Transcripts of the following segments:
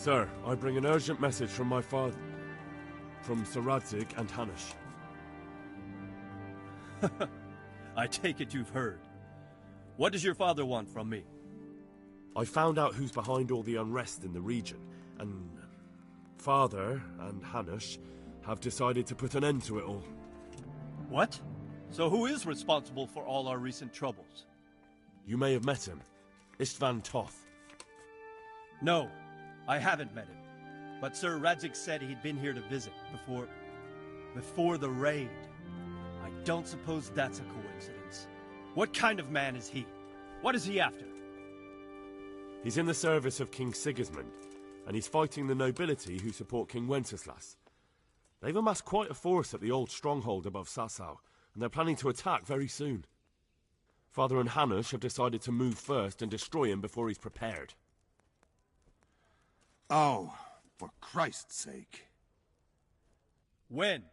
Sir, I bring an urgent message from my father, from Sir Radzig and Hanush. I take it you've heard. What does your father want from me? I found out who's behind all the unrest in the region, and Father and Hanush have decided to put an end to it all. What? So who is responsible for all our recent troubles? You may have met him. Istvan Toth. No, I haven't met him. But Sir Radzig said he'd been here to visit before the raid. I don't suppose that's a coincidence. What kind of man is he? What is he after? He's in the service of King Sigismund, and he's fighting the nobility who support King Wenceslas. They've amassed quite a force at the old stronghold above Sasau, and they're planning to attack very soon. Father and Hanush have decided to move first and destroy him before he's prepared. Oh, for Christ's sake. When?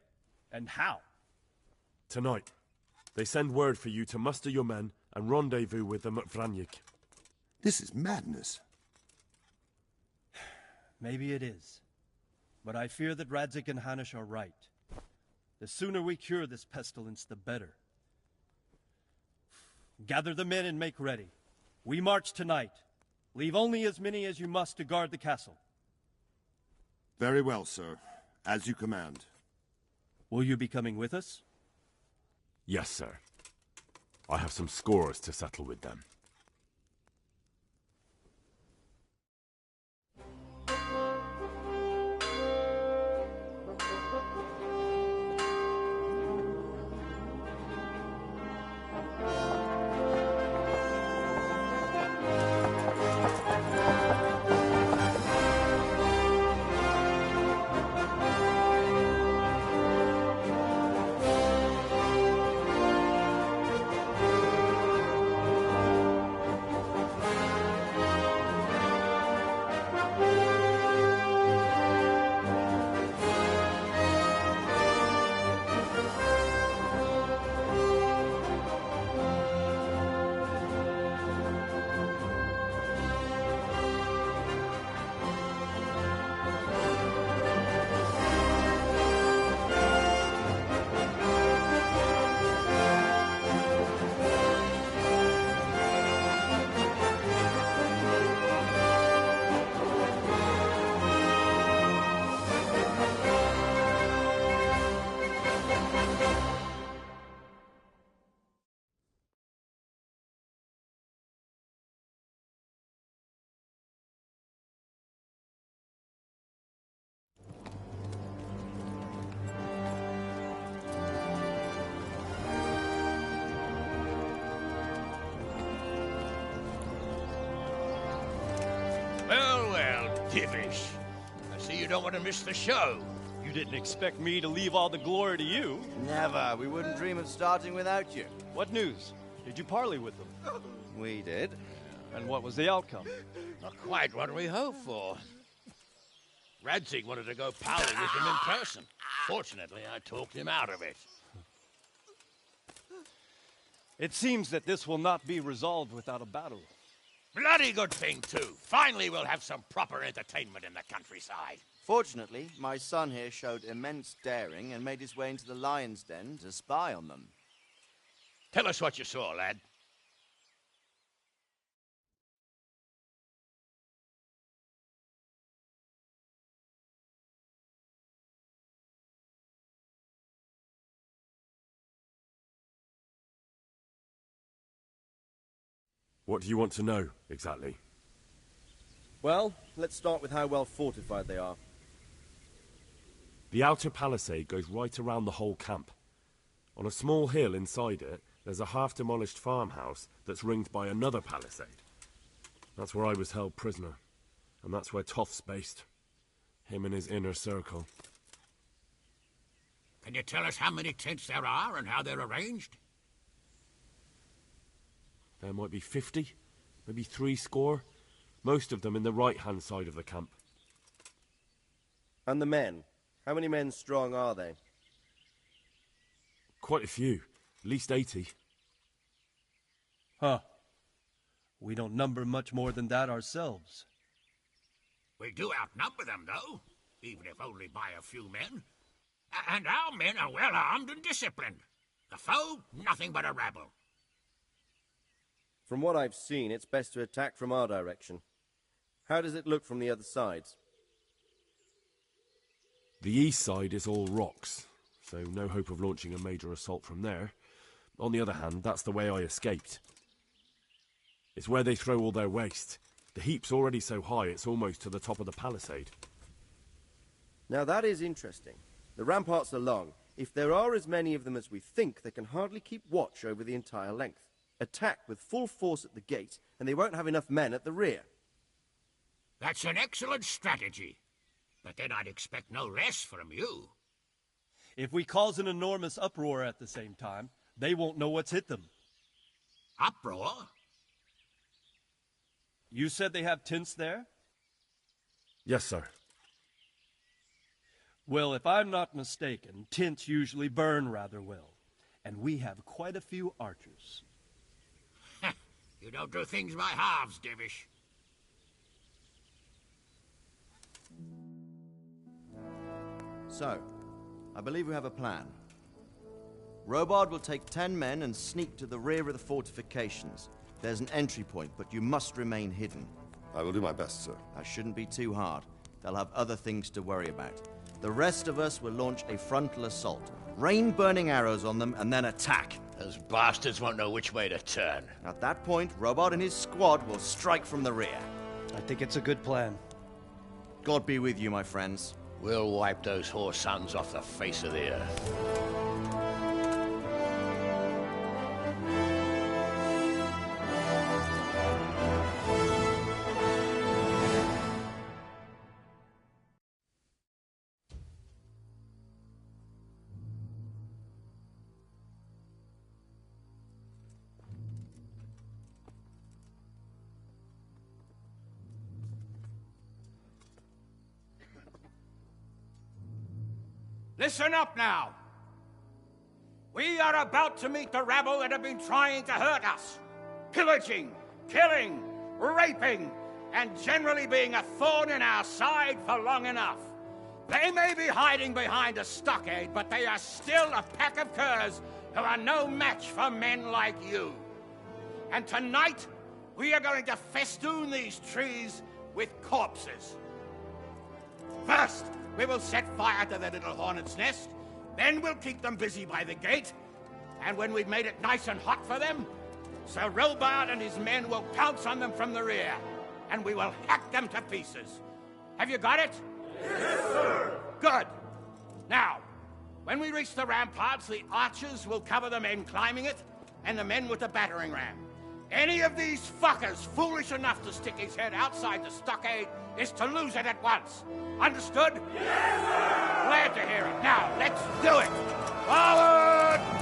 And how? Tonight. They send word for you to muster your men and rendezvous with them at Vranyik. This is madness. Maybe it is. But I fear that Radzig and Hanush are right. The sooner we cure this pestilence, the better. Gather the men and make ready. We march tonight. Leave only as many as you must to guard the castle. Very well, sir. As you command. Will you be coming with us? Yes, sir. I have some scores to settle with them. Well, Divish. I see you don't want to miss the show. You didn't expect me to leave all the glory to you. Never. We wouldn't dream of starting without you. What news? Did you parley with them? We did. And what was the outcome? Not quite what we hoped for. Radzig wanted to go pally with him in person. Fortunately, I talked him out of it. It seems that this will not be resolved without a battle. Bloody good thing, too. Finally, we'll have some proper entertainment in the countryside. Fortunately, my son here showed immense daring and made his way into the lion's den to spy on them. Tell us what you saw, lad. What do you want to know, exactly? Well, let's start with how well fortified they are. The outer palisade goes right around the whole camp. On a small hill inside it, there's a half-demolished farmhouse that's ringed by another palisade. That's where I was held prisoner, and that's where Toth's based. Him and his inner circle. Can you tell us how many tents there are and how they're arranged? There might be 50, maybe 70. Most of them in the right-hand side of the camp. And the men? How many men strong are they? Quite a few. At least 80. Huh. We don't number much more than that ourselves. We do outnumber them, though, even if only by a few men. And our men are well armed and disciplined. The foe, nothing but a rabble. From what I've seen, it's best to attack from our direction. How does it look from the other sides? The east side is all rocks, so no hope of launching a major assault from there. On the other hand, that's the way I escaped. It's where they throw all their waste. The heap's already so high it's almost to the top of the palisade. Now that is interesting. The ramparts are long. If there are as many of them as we think, they can hardly keep watch over the entire length. Attack with full force at the gate, and they won't have enough men at the rear. That's an excellent strategy. But then I'd expect no less from you. If we cause an enormous uproar at the same time, they won't know what's hit them. Uproar? You said they have tents there? Yes, sir. Well, if I'm not mistaken, tents usually burn rather well. And we have quite a few archers. You don't do things by halves, Divish. So, I believe we have a plan. Robard will take 10 men and sneak to the rear of the fortifications. There's an entry point, but you must remain hidden. I will do my best, sir. That shouldn't be too hard. They'll have other things to worry about. The rest of us will launch a frontal assault. Rain burning arrows on them and then attack. Those bastards won't know which way to turn. At that point, Robard and his squad will strike from the rear. I think it's a good plan. God be with you, my friends. We'll wipe those whore sons off the face of the earth. Listen up now. We are about to meet the rabble that have been trying to hurt us. Pillaging, killing, raping, and generally being a thorn in our side for long enough. They may be hiding behind a stockade, but they are still a pack of curs who are no match for men like you. And tonight, we are going to festoon these trees with corpses. First, we will set fire to their little hornet's nest. Then we'll keep them busy by the gate. And when we've made it nice and hot for them, Sir Robard and his men will pounce on them from the rear. And we will hack them to pieces. Have you got it? Yes, sir! Good. Now, when we reach the ramparts, the archers will cover the men climbing it, and the men with the battering ram. Any of these fuckers foolish enough to stick his head outside the stockade is to lose it at once. Understood? Yes, sir! Glad to hear it. Now, let's do it! Forward!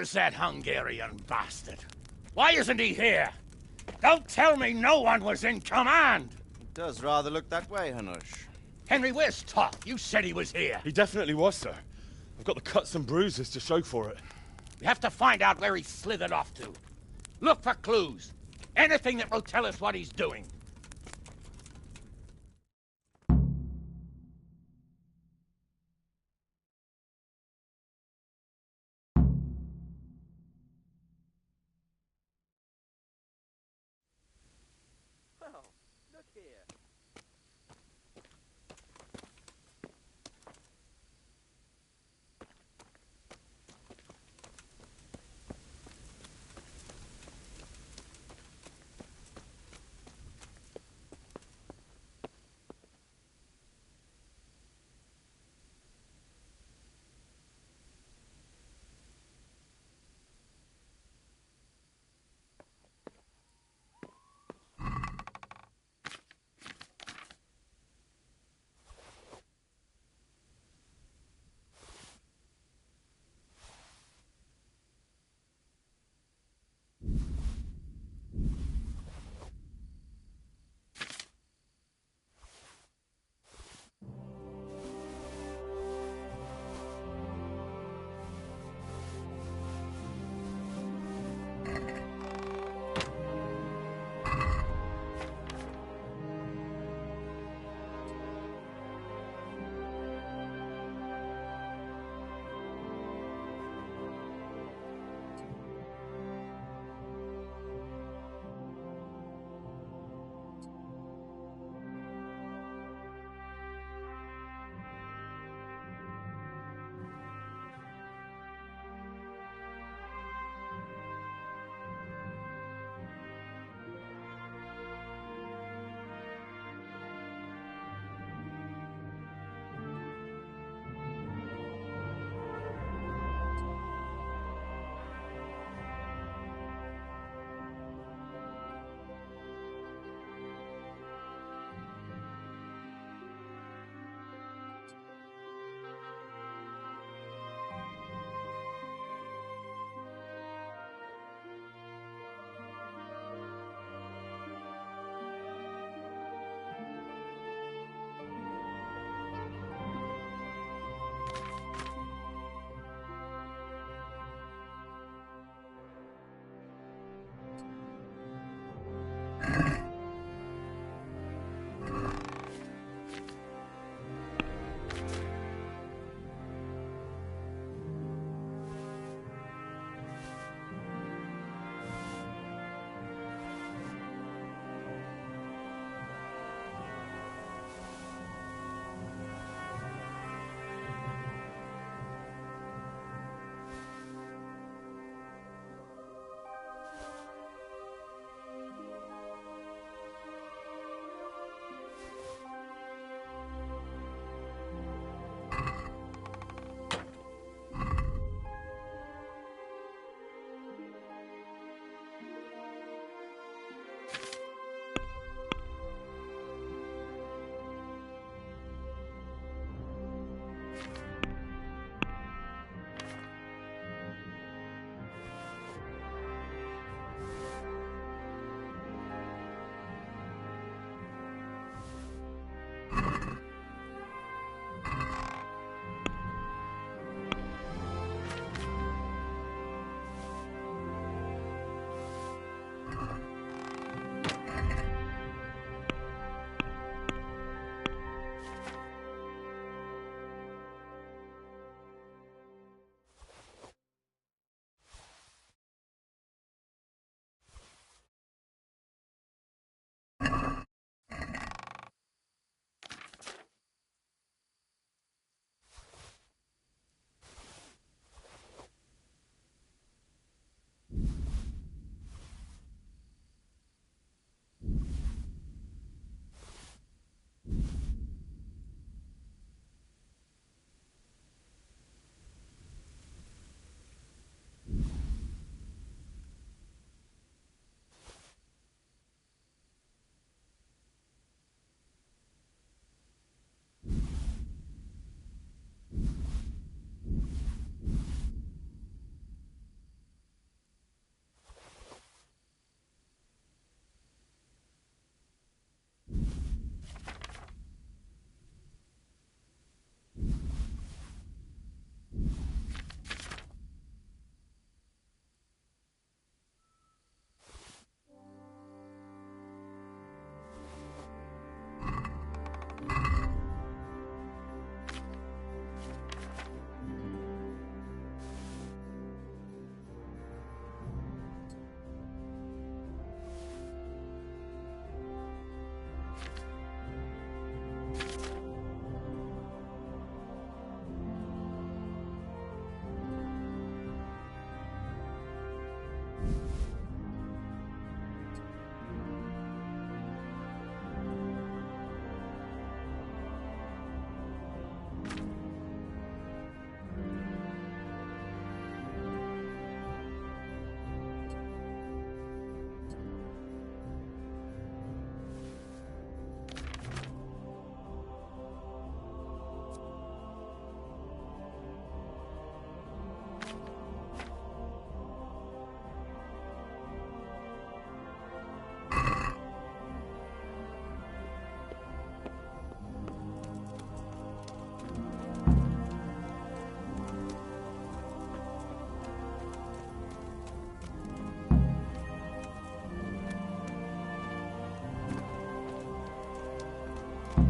Where's that Hungarian bastard? Why isn't he here? Don't tell me no one was in command! It does rather look that way, Hanush. Henry, where's Toff? You said he was here. He definitely was, sir. I've got the cuts and bruises to show for it. We have to find out where he slithered off to. Look for clues. Anything that will tell us what he's doing. Well, look here.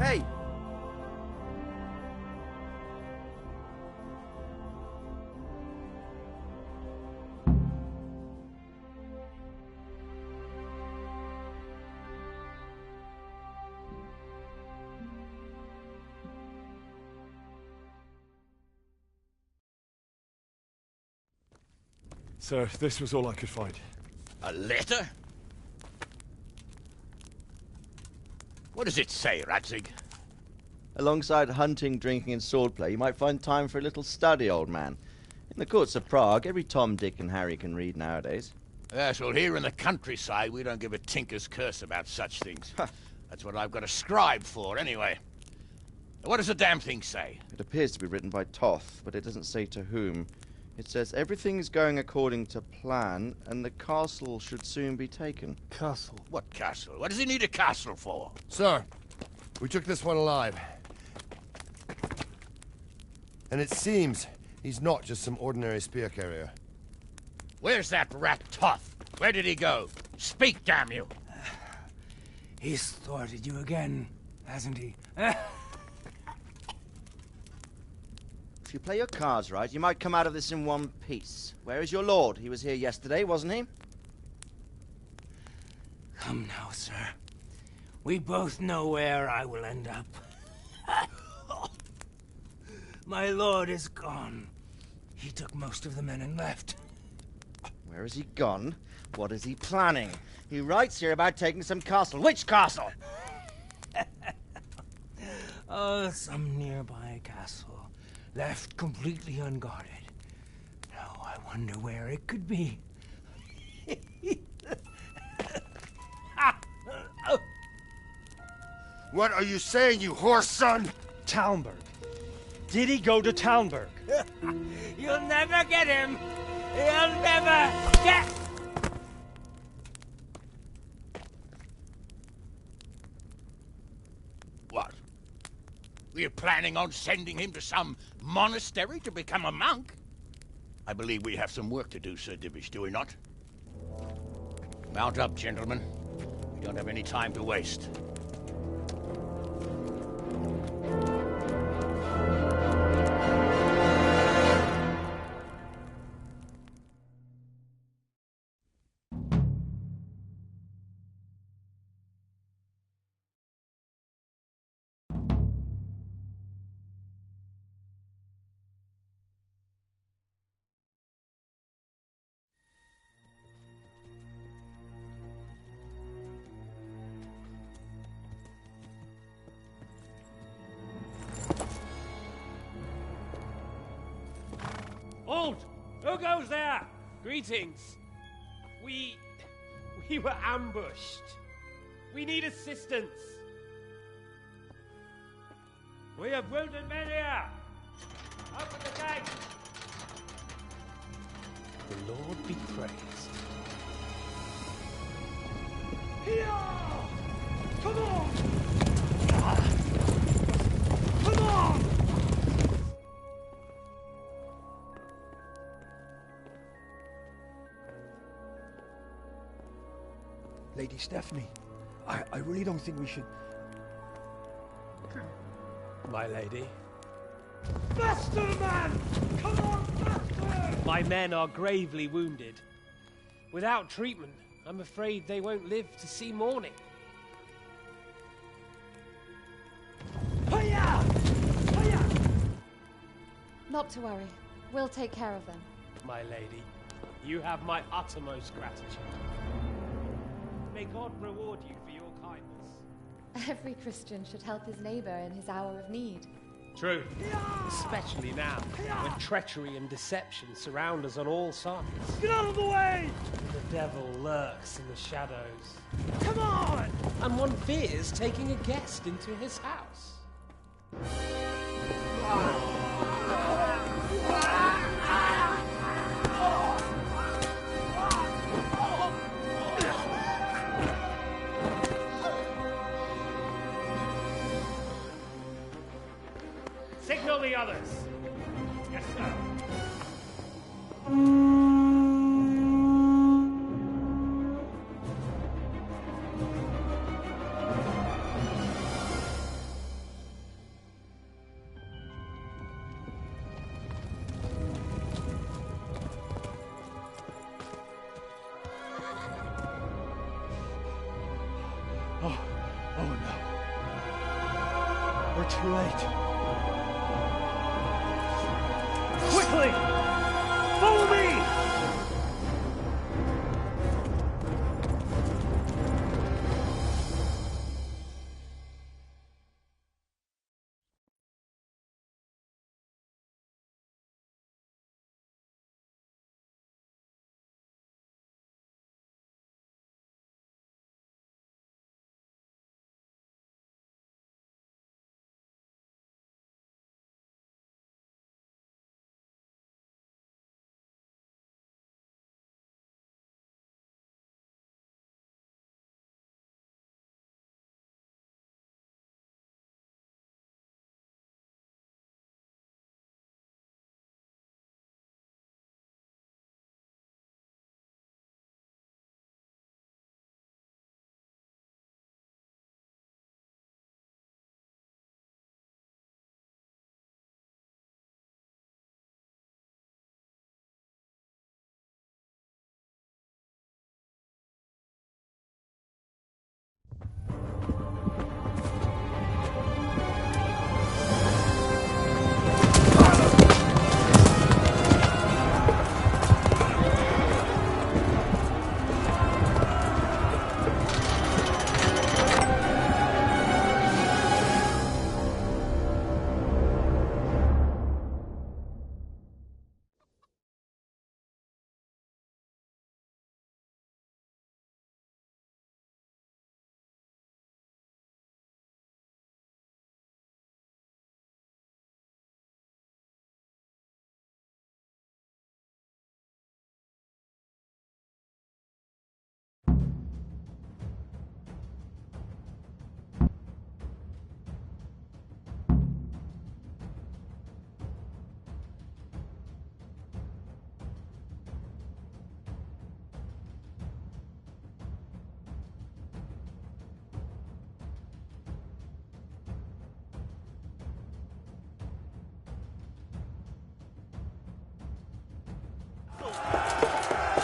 Hey! Sir, this was all I could find. A letter? What does it say, Radzig? Alongside hunting, drinking, and swordplay, you might find time for a little study, old man. In the courts of Prague, every Tom, Dick, and Harry can read nowadays. Yes, well, here in the countryside, we don't give a tinker's curse about such things. That's what I've got a scribe for, anyway. What does the damn thing say? It appears to be written by Toth, but it doesn't say to whom. It says everything is going according to plan, and the castle should soon be taken. Castle. What castle? What does he need a castle for? Sir, we took this one alive. And it seems he's not just some ordinary spear carrier. Where's that rat Toth? Where did he go? Speak, damn you! He's thwarted you again, hasn't he? If you play your cards right, you might come out of this in one piece. Where is your lord? He was here yesterday, wasn't he? Come now, sir. We both know where I will end up. My lord is gone. He took most of the men and left. Where has he gone? What is he planning? He writes here about taking some castle. Which castle? Oh, some nearby castle. Left completely unguarded. Now I wonder where it could be. What are you saying, you horse son? Talmberg. Did he go to Talmberg? You'll never get him! You'll never get... What? We're planning on sending him to some monastery to become a monk? I believe we have some work to do, Sir Divish, do we not? Mount up, gentlemen. We don't have any time to waste. Halt! Who goes there? Greetings. We were ambushed. We need assistance. We have wounded men here. Open the gate. The Lord be praised. Here! Come on! Come on! Lady Stephanie, I really don't think we should... My lady. Faster, man! Come on, faster! My men are gravely wounded. Without treatment, I'm afraid they won't live to see morning. Hiya! Hiya! Not to worry. We'll take care of them. My lady, you have my uttermost gratitude. May God reward you for your kindness. Every Christian should help his neighbor in his hour of need. True. Especially now, when treachery and deception surround us on all sides. Get out of the way! The devil lurks in the shadows. Come on! And one fears taking a guest into his house. Signal the others. Yes, sir. Oh no. We're too late. Quickly! Follow me!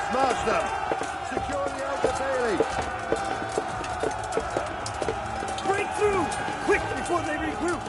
Smash them! Secure the outer bailey! Break through! Quick, before they regroup!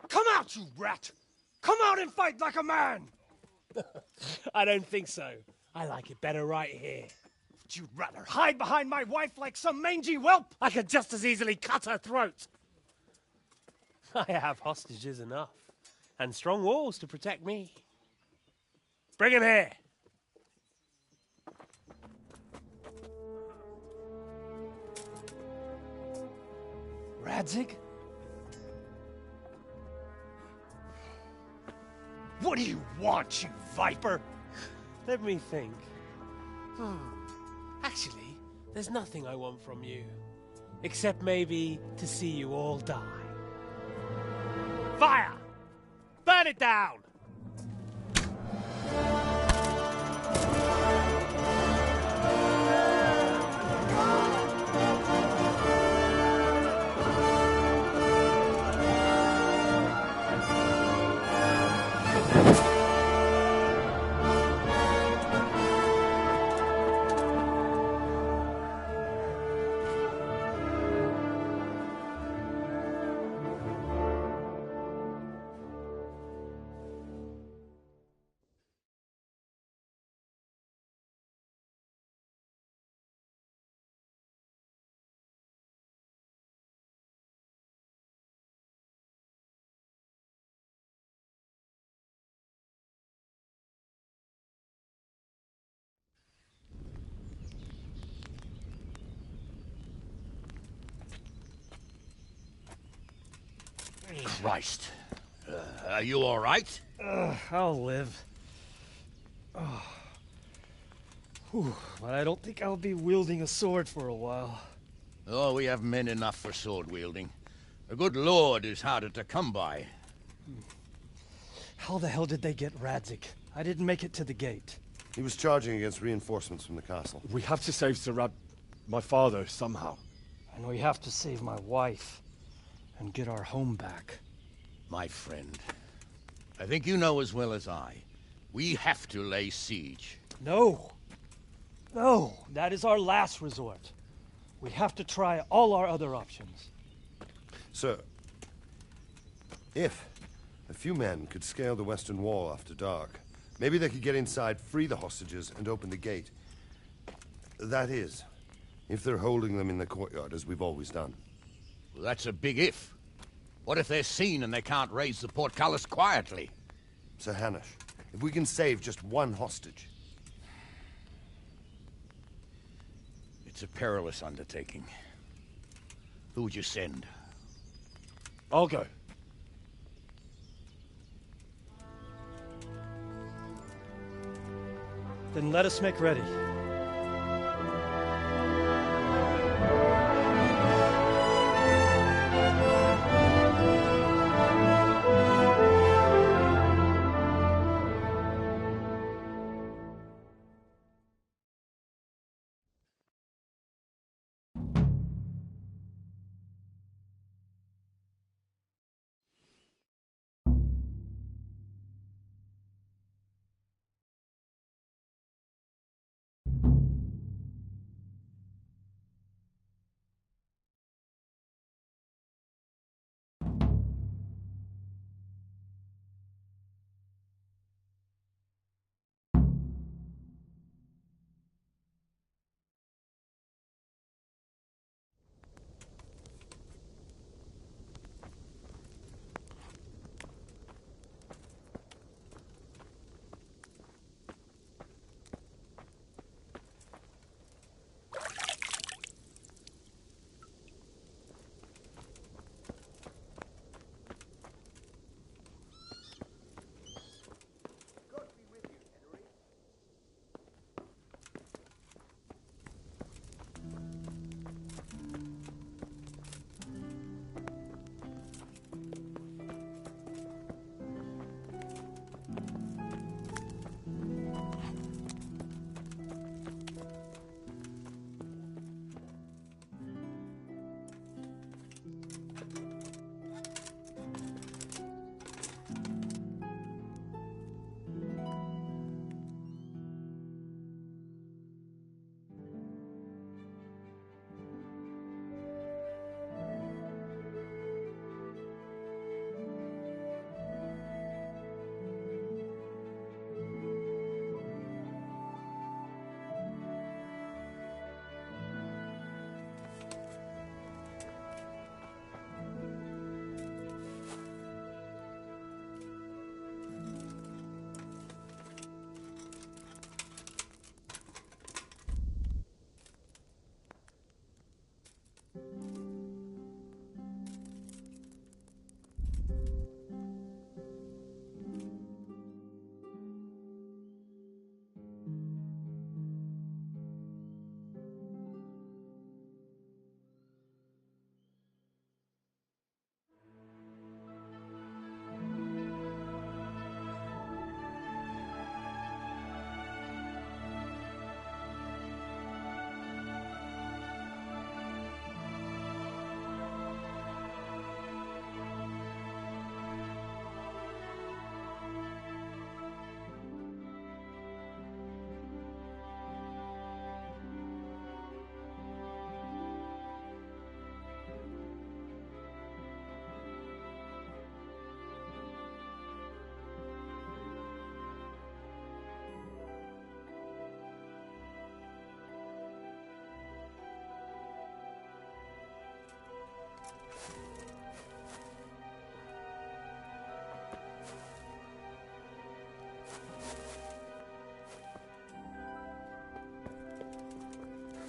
Come out, you rat! Come out and fight like a man! I don't think so. I like it better right here. Would you rather hide behind my wife like some mangy whelp? I could just as easily cut her throat. I have hostages enough, and strong walls to protect me. Bring him here. Radzig? What do you want, you viper? Let me think. Actually, there's nothing I want from you. Except maybe to see you all die. Fire! Burn it down! Christ. Are you all right? I'll live. But I don't think I'll be wielding a sword for a while. Oh, we have men enough for sword wielding. A good lord is harder to come by. How the hell did they get Radzig? I didn't make it to the gate. He was charging against reinforcements from the castle. We have to save my father, somehow. And we have to save my wife and get our home back. My friend, I think you know as well as I. We have to lay siege. No. No, that is our last resort. We have to try all our other options. Sir, if a few men could scale the western wall after dark, maybe they could get inside, free the hostages, and open the gate. That is, if they're holding them in the courtyard, as we've always done. Well, that's a big if. What if they're seen and they can't raise the portcullis quietly? Sir Hanush, if we can save just one hostage... It's a perilous undertaking. Who would you send? I'll go. Then let us make ready.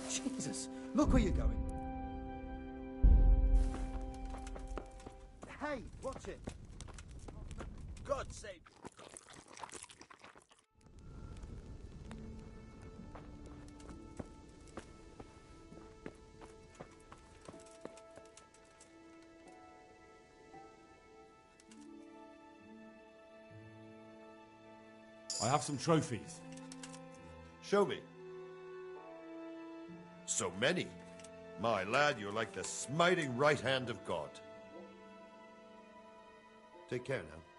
Jesus, look where you're going. Hey, watch it. God save you. I have some trophies. Show me. So many. My lad, you're like the smiting right hand of God. Take care now.